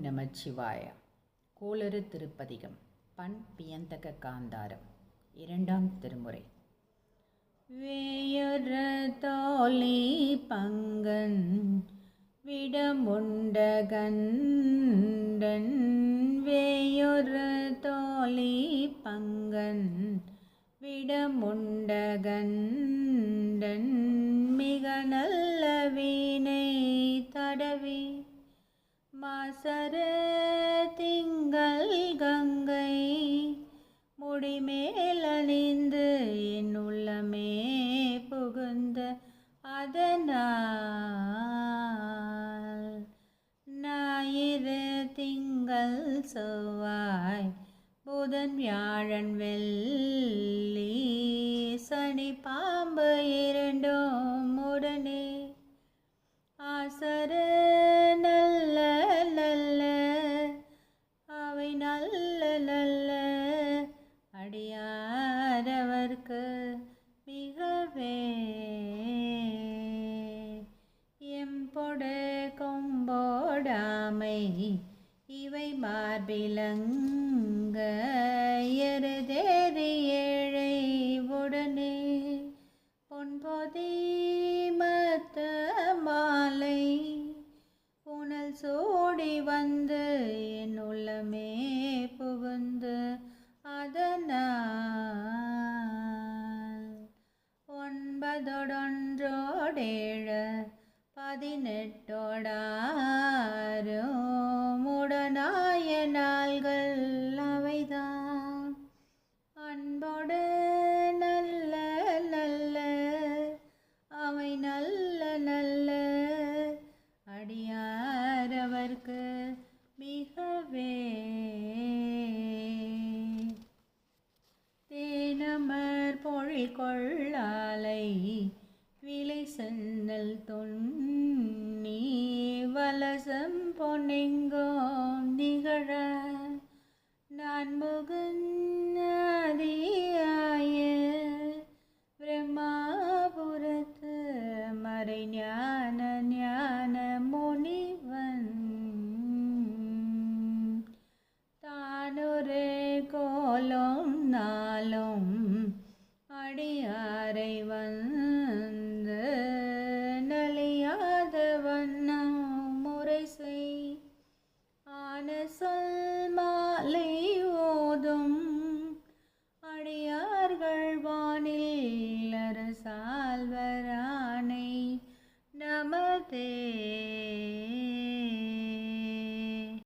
நமச்சிவாய. கோளறு திருப்பதிகம். பண் பியந்தக காந்தாரம். இரண்டாம் திருமுறை. வேயுற தோழி பங்கன் விடமுண்ட கண்டன், வேயுற தோழி பங்கன் விடமுண்ட கண்டன், மிக நல்ல வீணை தடவி மாசர திங்கள் கங்கை முடிமேல் அணிந்து என் உள்ளமே புகுந்த அதனால், ஞாயிறு திங்கள் செவ்வாய் புதன் வியாழன் வெள்ளி சனி பாம்பு இரண்டும் உடனே ஆசர நல்ல நல்ல அவை நல்ல நல்ல அடியாரவர்க்கு மிகவே எம்பொடு கொம்போடாமை இவை மார்பிலங்க எருதேறி ஏழை உடனே பொன்பொதி மத்த மாலை புனல் சோடி வந்து என் உள்ளமே புகுந்து அதனால், 9 18 உடனாய நாள்கள் அவைதான், அன்போடு நல்ல நல்ல அவை நல்ல நல்ல அடியாரவர்க்கு மிகவே தேனமர் பொழில் கொள்ளாலை விலை சென்னல் தொன்னி வலசம் பொன்னெங்கோம் நிகழ நான் முகநாதியாய பிரம்மாபுரத்து மறை ஞான ஞான முனிவன் தானொரு கோலும் நாளும் அடியாரை வந்து நலியாத வண்ணம் முறை செய் ஆன சொல் மாலை